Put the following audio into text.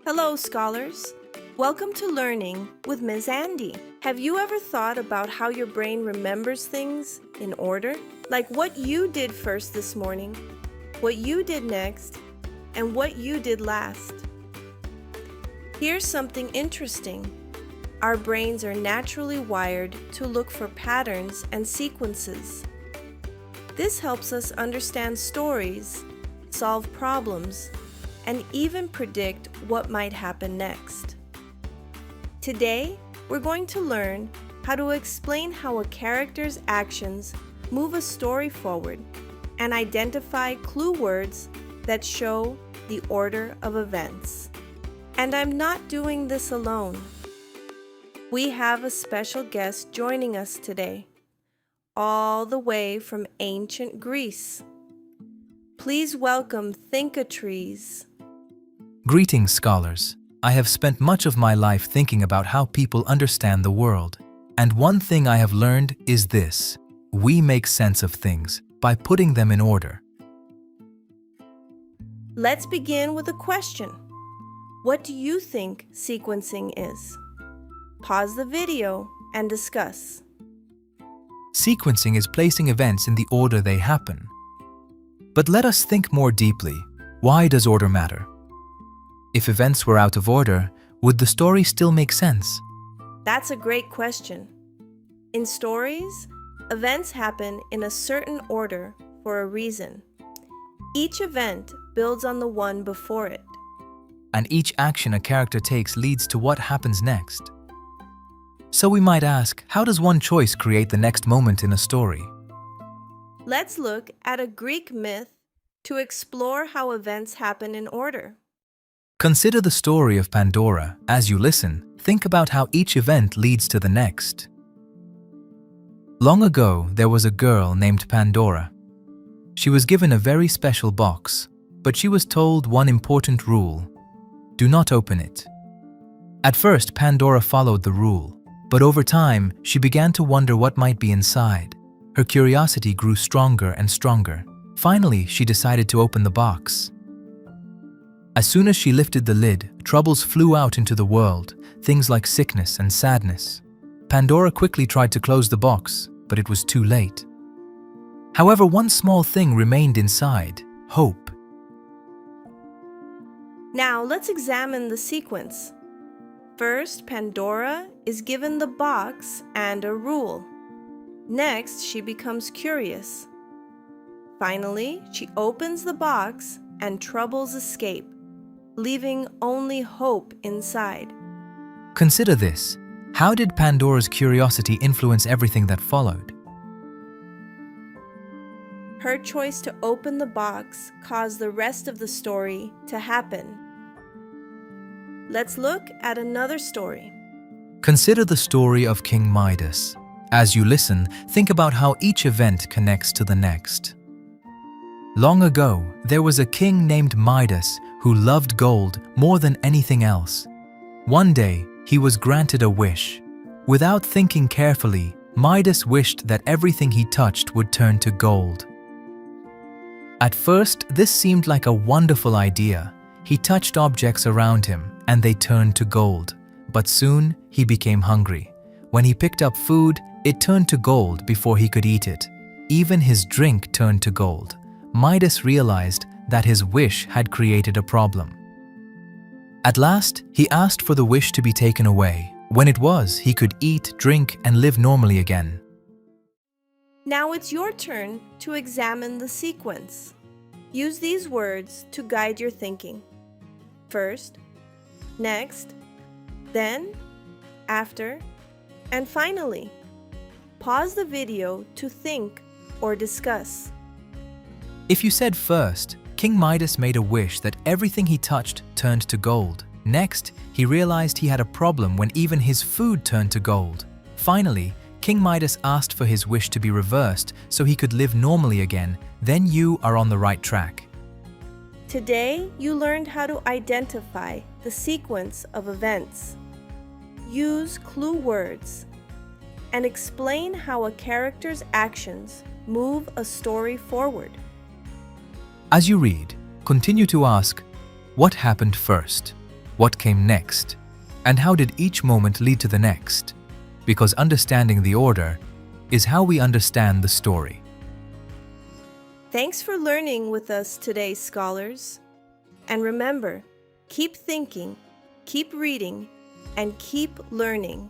Hello, scholars. Welcome to Learning with Ms. Andy. Have you ever thought about how your brain remembers things in order? Like what you did first this morning, what you did next, and what you did last. Here's something interesting. Our brains are naturally wired to look for patterns and sequences. This helps us understand stories, solve problems, and even predict what might happen next. Today, we're going to learn how to explain how a character's actions move a story forward and identify clue words that show the order of events. And I'm not doing this alone. We have a special guest joining us today, all the way from ancient Greece. Please welcome Thinkatres. Greetings, scholars. I have spent much of my life thinking about how people understand the world. And one thing I have learned is this: we make sense of things by putting them in order. Let's begin with a question. What do you think sequencing is? Pause the video and discuss. Sequencing is placing events in the order they happen. But let us think more deeply. Why does order matter? If events were out of order, would the story still make sense? That's a great question. In stories, events happen in a certain order for a reason. Each event builds on the one before it. And each action a character takes leads to what happens next. So we might ask, how does one choice create the next moment in a story? Let's look at a Greek myth to explore how events happen in order. Consider the story of Pandora. As you listen, think about how each event leads to the next. Long ago, there was a girl named Pandora. She was given a very special box, but she was told one important rule: do not open it. At first, Pandora followed the rule, but over time, she began to wonder what might be inside. Her curiosity grew stronger and stronger. Finally, she decided to open the box. As soon as she lifted the lid, troubles flew out into the world, things like sickness and sadness. Pandora quickly tried to close the box, but it was too late. However, one small thing remained inside: hope. Now let's examine the sequence. First, Pandora is given the box and a rule. Next, she becomes curious. Finally, she opens the box and troubles escape, leaving only hope inside. Consider this. How did Pandora's curiosity influence everything that followed? Her choice to open the box caused the rest of the story to happen. Let's look at another story. Consider the story of King Midas. As you listen, think about how each event connects to the next. Long ago, there was a king named Midas who loved gold more than anything else. One day, he was granted a wish. Without thinking carefully, Midas wished that everything he touched would turn to gold. At first, this seemed like a wonderful idea. He touched objects around him, and they turned to gold. But soon, he became hungry. When he picked up food, it turned to gold before he could eat it. Even his drink turned to gold. Midas realized that his wish had created a problem. At last, he asked for the wish to be taken away. When it was, he could eat, drink, and live normally again. Now it's your turn to examine the sequence. Use these words to guide your thinking. First, next, then, after, and finally. Pause the video to think or discuss. If you said first, King Midas made a wish that everything he touched turned to gold. Next, he realized he had a problem when even his food turned to gold. Finally, King Midas asked for his wish to be reversed so he could live normally again. Then you are on the right track. Today, you learned how to identify the sequence of events. Use clue words and explain how a character's actions move a story forward. As you read, continue to ask, what happened first? what came next, and how did each moment lead to the next? Because understanding the order is how we understand the story. Thanks for learning with us today, scholars. And remember, keep thinking, keep reading, and keep learning.